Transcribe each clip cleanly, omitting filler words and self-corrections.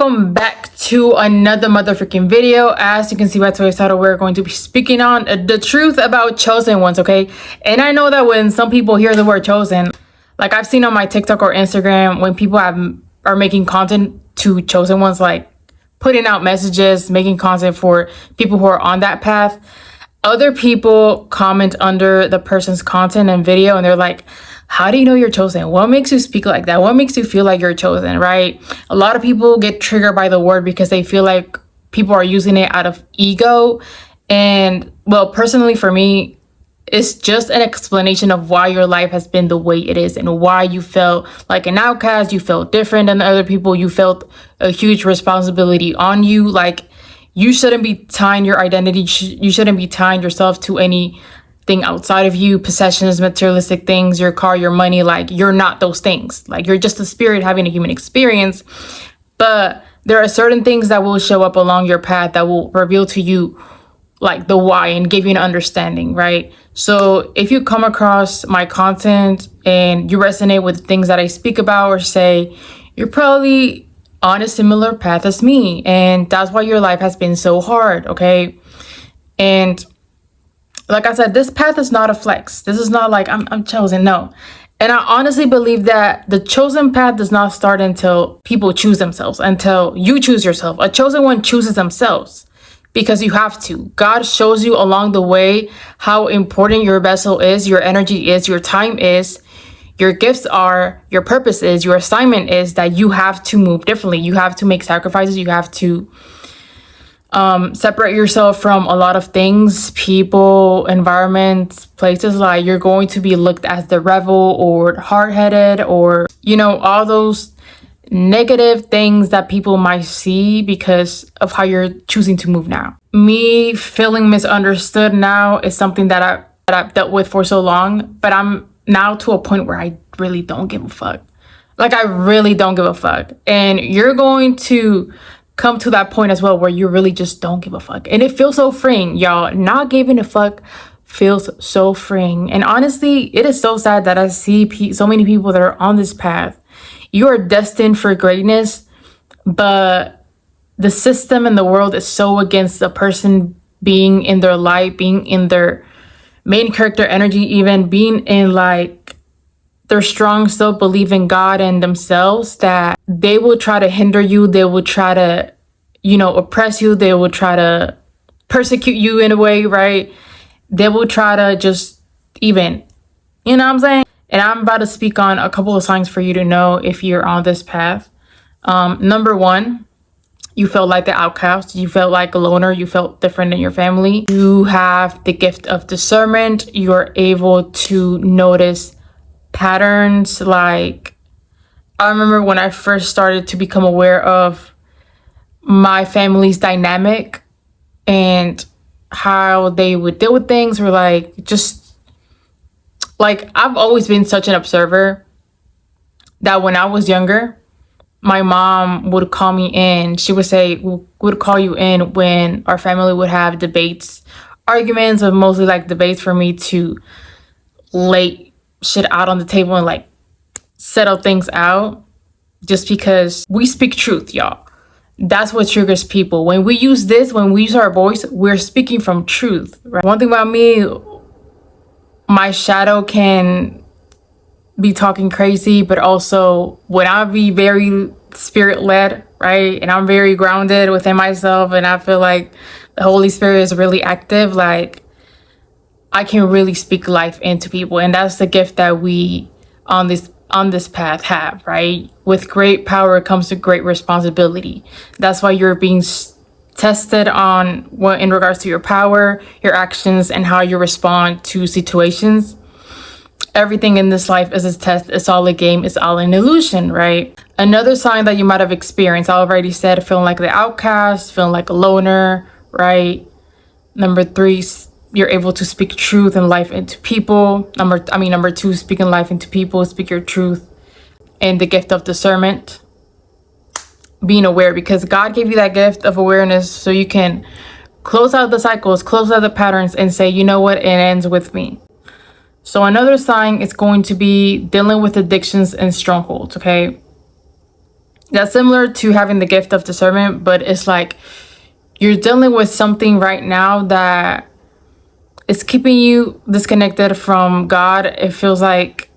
welcome back to another motherfucking video. As you can see by today's title, we're going to be speaking on the truth about chosen ones, okay? And I know that when some people hear the word chosen, like I've seen on my TikTok or Instagram, when people are making content to chosen ones, like putting out messages, making content for people who are on that path, other people comment under the person's content and video and they're like, how do you know you're chosen? What makes you speak like that? What makes you feel like you're chosen, right? A lot of people get triggered by the word because they feel like people are using it out of ego. And well, personally for me, it's just an explanation of why your life has been the way it is and why you felt like an outcast, you felt different than other people, you felt a huge responsibility on you. Like you shouldn't be tying your identity, you shouldn't be tying yourself to anything outside of you, possessions, materialistic things, your car, your money. Like you're not those things. Like you're just a spirit having a human experience. But there are certain things that will show up along your path that will reveal to you like the why and give you an understanding, right? So if you come across my content and you resonate with things that I speak about or say, you're probably on a similar path as me, and that's why your life has been so hard, okay? And like I said, this path is not a flex. This is not like I'm chosen, no. And I honestly believe that the chosen path does not start until people choose themselves, until you choose yourself. A chosen one chooses themselves because you have to. God shows you along the way how important your vessel is, your energy is, your time is, your gifts are, your purpose is, your assignment is, that you have to move differently. You have to make sacrifices. You have to separate yourself from a lot of things, people, environments, places. Like you're going to be looked as the rebel or hard-headed or, you know, all those negative things that people might see because of how you're choosing to move now. Me feeling misunderstood now is something that I've dealt with for so long, but I'm now to a point where I really don't give a fuck. Like I really don't give a fuck. And you're going to come to that point as well where you really just don't give a fuck. And it feels so freeing, y'all. Not giving a fuck feels so freeing. And honestly, it is so sad that I see so many people that are on this path. You are destined for greatness, but the system and the world is so against a person being in their light, being in their main character energy, even being in like their strong self-belief in God and themselves, that they will try to hinder you. They will try to, you know, oppress you. They will try to persecute you in a way, right? They will try to just even, you know what I'm saying? And I'm about to speak on a couple of signs for you to know if you're on this path. Number one, you felt like the outcast. You felt like a loner. You felt different than your family. You have the gift of discernment. You're able to notice patterns. Like I remember when I first started to become aware of my family's dynamic and how they would deal with things, or like just like I've always been such an observer that when I was younger, my mom would call me in. She would say, would call you in when our family would have debates, arguments, but mostly like debates for me to lay shit out on the table and like settle things out, just because we speak truth, y'all. That's what triggers people. When we use this, when we use our voice, we're speaking from truth, right? One thing about me, my shadow can be talking crazy, but also when I be very spirit-led, right, and I'm very grounded within myself and I feel like the Holy Spirit is really active, like I can really speak life into people. And that's the gift that we on this path have, right? With great power comes to great responsibility. That's why you're being tested on what in regards to your power, your actions, and how you respond to situations. Everything in this life is a test. It's all a game. It's all an illusion, right? Another sign that you might have experienced, I already said, feeling like the outcast, feeling like a loner, right? Number three, you're able to speak truth and life into people. Number two, speaking life into people, speak your truth, and the gift of discernment, being aware, because God gave you that gift of awareness so you can close out the cycles, close out the patterns, and say, you know what, it ends with me. So another sign is going to be dealing with addictions and strongholds, okay? That's similar to having the gift of discernment, but it's like you're dealing with something right now that is keeping you disconnected from God. It feels like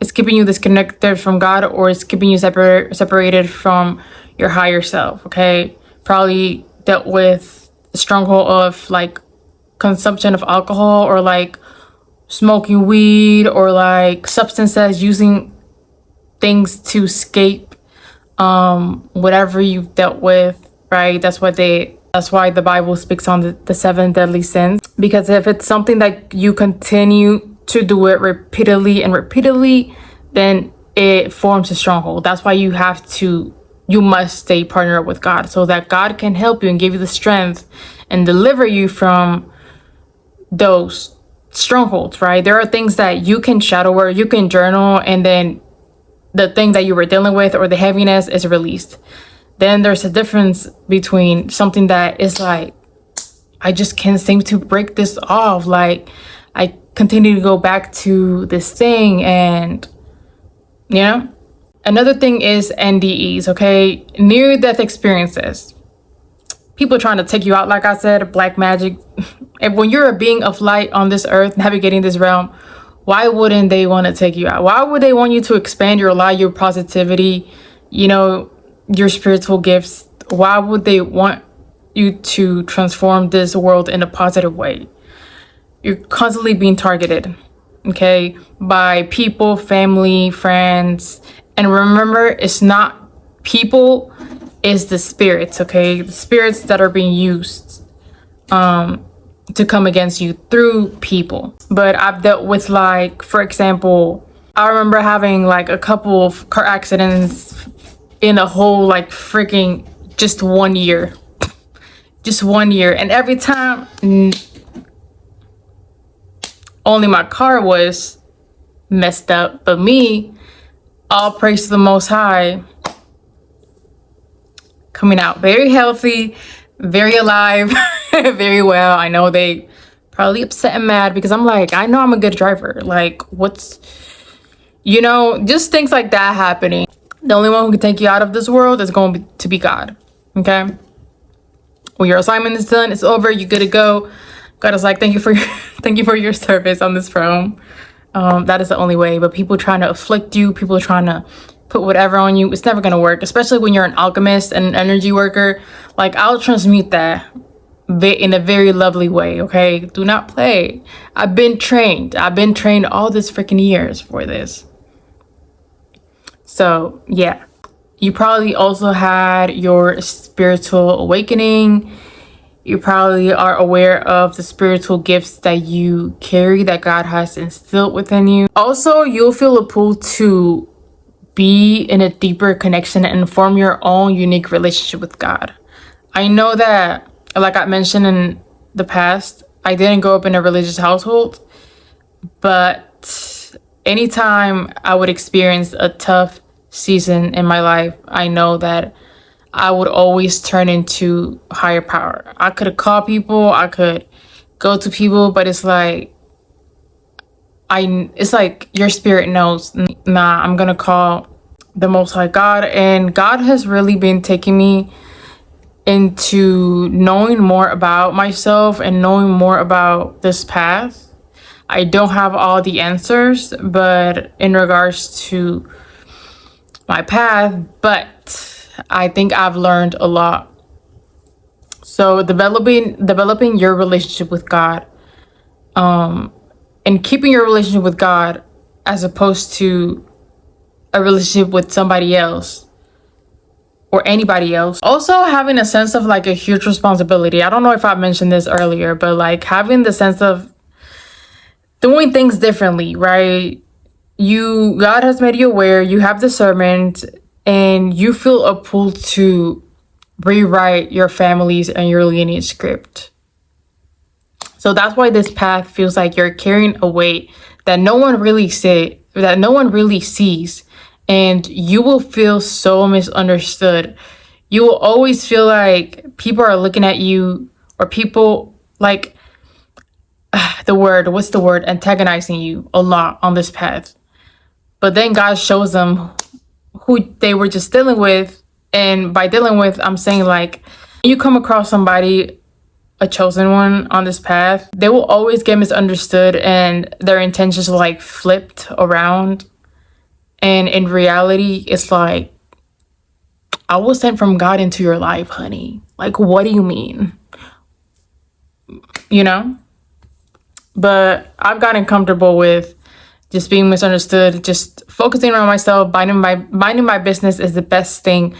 it's keeping you disconnected from God, or it's keeping you separated from your higher self. Okay, probably dealt with the stronghold of like consumption of alcohol, or like smoking weed, or like substances, using things to escape whatever you've dealt with, right? That's why the Bible speaks on the seven deadly sins, because if it's something that you continue to do it repeatedly, then it forms a stronghold. That's why you must stay partnered up with God, so that God can help you and give you the strength and deliver you from those strongholds, right? There are things that you can shadow work, you can journal, and then the thing that you were dealing with or the heaviness is released. Then there's a difference between something that is like, I just can't seem to break this off. Like, I continue to go back to this thing, and another thing is NDEs, okay? Near death experiences. People trying to take you out, like I said, black magic. And when you're a being of light on this earth, navigating this realm, why wouldn't they want to take you out? Why would they want you to expand your light, your positivity, your spiritual gifts? Why would they want you to transform this world in a positive way? You're constantly being targeted, okay, by people, family, friends. And remember, it's not people, it's the spirits, okay? The spirits that are being used to come against you through people. But I've dealt with, like, for example, I remember having like a couple of car accidents in a whole like freaking just 1 year. Just 1 year. And every time only my car was messed up, but me, all praise to the Most High, coming out very healthy, very alive, very well. I know they probably upset and mad, because I'm like, I know I'm a good driver. Like, just things like that happening. The only one who can take you out of this world is going to be God, okay? When your assignment is done, it's over, you're good to go. God is like, thank you for your service on this realm. That is the only way. But people trying to afflict you, people trying to put whatever on you, it's never going to work, especially when you're an alchemist and an energy worker. Like, I'll transmute that in a very lovely way, okay? Do not play. I've been trained all this freaking years for this. So yeah, you probably also had your spiritual awakening. You probably are aware of the spiritual gifts that you carry, that God has instilled within you. Also, you'll feel a pull to be in a deeper connection and form your own unique relationship with God. I know that, like I mentioned in the past, I didn't grow up in a religious household, but anytime I would experience a tough season in my life, I know that I would always turn into higher power. I could call people, I could go to people, but it's like your spirit knows, nah, I'm gonna call the Most High God. And God has really been taking me into knowing more about myself and knowing more about this path. I don't have all the answers, but in regards to my path, but I think I've learned a lot. So developing your relationship with God, and keeping your relationship with God, as opposed to a relationship with somebody else or anybody else. Also having a sense of like a huge responsibility. I don't know if I mentioned this earlier, but like having the sense of doing things differently, right? God has made you aware, you have discernment, and you feel a pull to rewrite your family's and your lineage script. So that's why this path feels like you're carrying a weight that no one really sees, and you will feel so misunderstood. You will always feel like people are looking at you, or people like antagonizing you a lot on this path. But then God shows them who they were just dealing with. And by dealing with, I'm saying like, you come across somebody, a chosen one on this path, they will always get misunderstood and their intentions are like flipped around. And in reality, it's like, I was sent from God into your life, honey. Like, what do you mean? You know? But I've gotten comfortable with just being misunderstood, just focusing on myself, minding my business is the best thing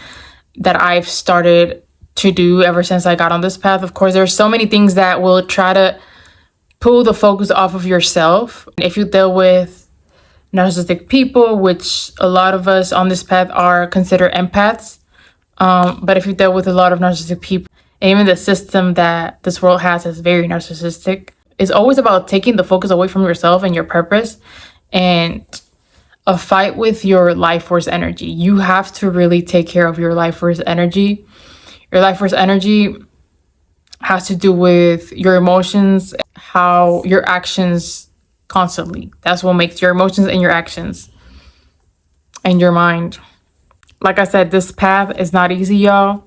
that I've started to do ever since I got on this path. Of course, there's so many things that will try to pull the focus off of yourself. If you deal with narcissistic people, which a lot of us on this path are considered empaths, but if you deal with a lot of narcissistic people, and even the system that this world has is very narcissistic, it's always about taking the focus away from yourself and your purpose and a fight with your life force energy. You have to really take care of your life force energy. Your life force energy has to do with your emotions, how your actions constantly. That's what makes your emotions and your actions and your mind. Like I said, this path is not easy, y'all.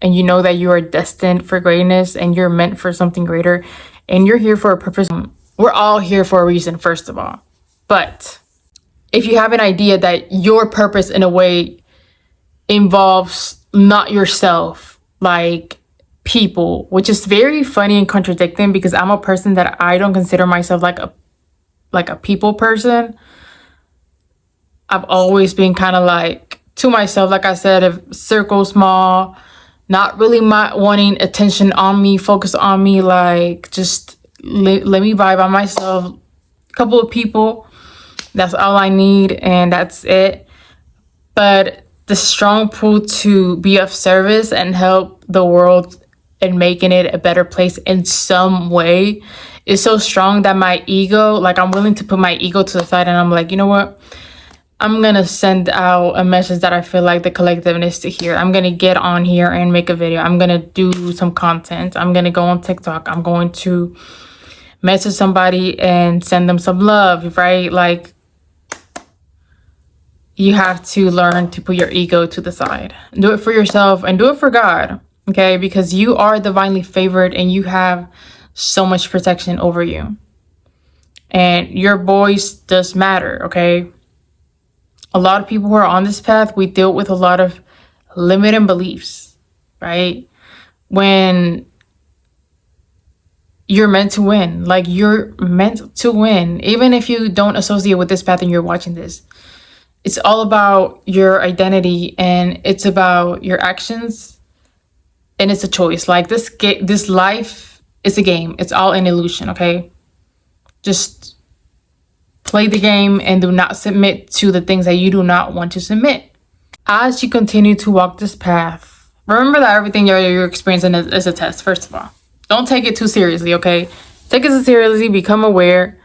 And you know that you are destined for greatness and you're meant for something greater. And you're here for a purpose. We're all here for a reason, first of all. But if you have an idea that your purpose in a way involves not yourself, like people, which is very funny and contradicting because I'm a person that I don't consider myself like a people person. I've always been kind of like to myself, like I said, a circle small, not really wanting attention on me, focus on me, like just let me vibe by myself, a couple of people, that's all I need and that's it. But the strong pull to be of service and help the world and making it a better place in some way is so strong that my ego, like I'm willing to put my ego to the side and I'm like, you know what? I'm going to send out a message that I feel like the collective needs to hear. I'm going to get on here and make a video. I'm going to do some content. I'm going to go on TikTok. I'm going to message somebody and send them some love, right? Like, you have to learn to put your ego to the side. Do it for yourself and do it for God, okay? Because you are divinely favored and you have so much protection over you. And your voice does matter, okay? A lot of people who are on this path, we deal with a lot of limiting beliefs, right? When you're meant to win, like you're meant to win, even if you don't associate with this path and you're watching this. It's all about your identity and it's about your actions and it's a choice. Like this life is a game. It's all an illusion, okay? Just play the game and do not submit to the things that you do not want to submit. As you continue to walk this path, remember that everything you're experiencing is a test, first of all. Don't take it too seriously, okay? Take it seriously, become aware.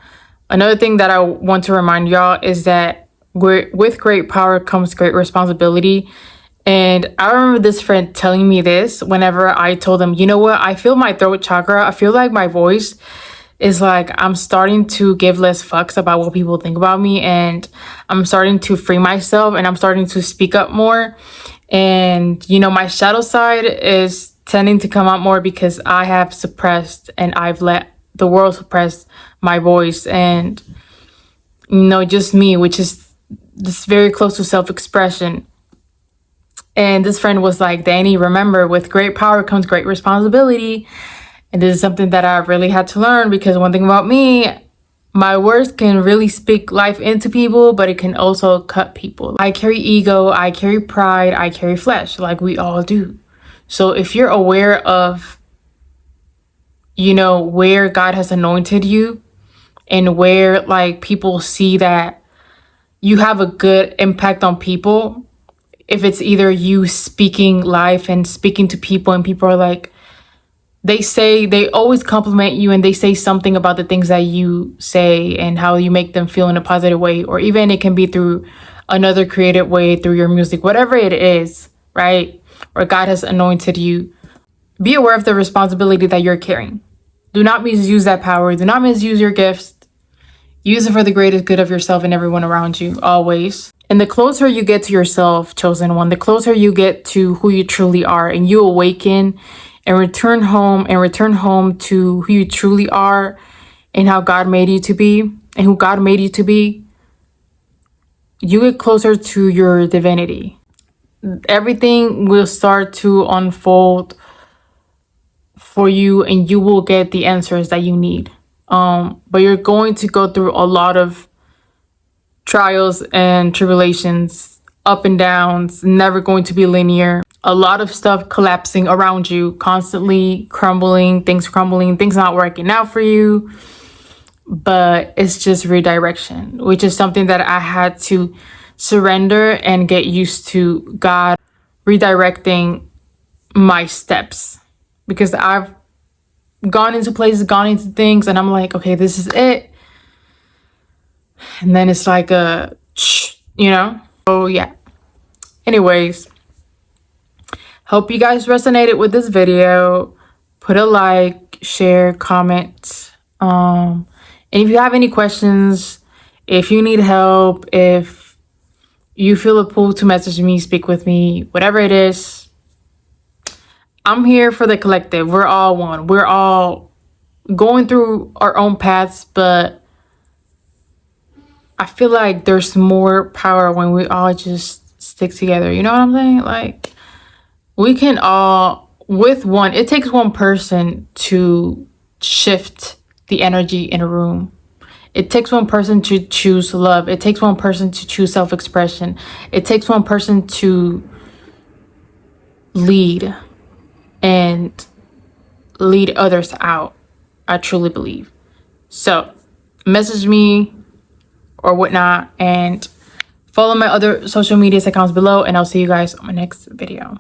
Another thing that I want to remind y'all is that with great power comes great responsibility. And I remember this friend telling me this whenever I told him, you know what? I feel my throat chakra. I feel like my voice is like I'm starting to give less fucks about what people think about me. And I'm starting to free myself and I'm starting to speak up more. And, you know, my shadow side is tending to come out more because I have suppressed and I've let the world suppress my voice and, you know, just me, which is this very close to self-expression. And this friend was like, Danny, remember, with great power comes great responsibility. And this is something that I really had to learn because one thing about me, my words can really speak life into people, but it can also cut people. I carry ego, I carry pride, I carry flesh, like we all do. So if you're aware of, you know, where God has anointed you and where like people see that you have a good impact on people, if it's either you speaking life and speaking to people and people are like, they always compliment you and they say something about the things that you say and how you make them feel in a positive way, or even it can be through another creative way, through your music, whatever it is, right? Or God has anointed you. Be aware of the responsibility that you're carrying. Do not misuse that power. Do not misuse your gifts. Use it for the greatest good of yourself and everyone around you, always. And the closer you get to yourself, chosen one, the closer you get to who you truly are, and you awaken and return home to who you truly are and how God made you to be and who God made you to be, you get closer to your divinity. Everything will start to unfold for you and you will get the answers that you need. But you're going to go through a lot of trials and tribulations, up and downs, never going to be linear. A lot of stuff collapsing around you, constantly crumbling, things not working out for you. But it's just redirection, which is something that I had to surrender and get used to God redirecting my steps. Because I've gone into places, gone into things, and I'm like, okay, this is it. And then it's like so yeah. Anyways, hope you guys resonated with this video. Put a like, share, comment. And if you have any questions, if you need help, if you feel a pull to message me, speak with me, whatever it is, I'm here for the collective. We're all one. We're all going through our own paths, but I feel like there's more power when we all just stick together. You know what I'm saying? Like, we can all, it takes one person to shift the energy in a room. It takes one person to choose love. It takes one person to choose self-expression. It takes one person to lead and lead others out. I truly believe. So, message me or whatnot and follow my other social media accounts below, and I'll see you guys on my next video.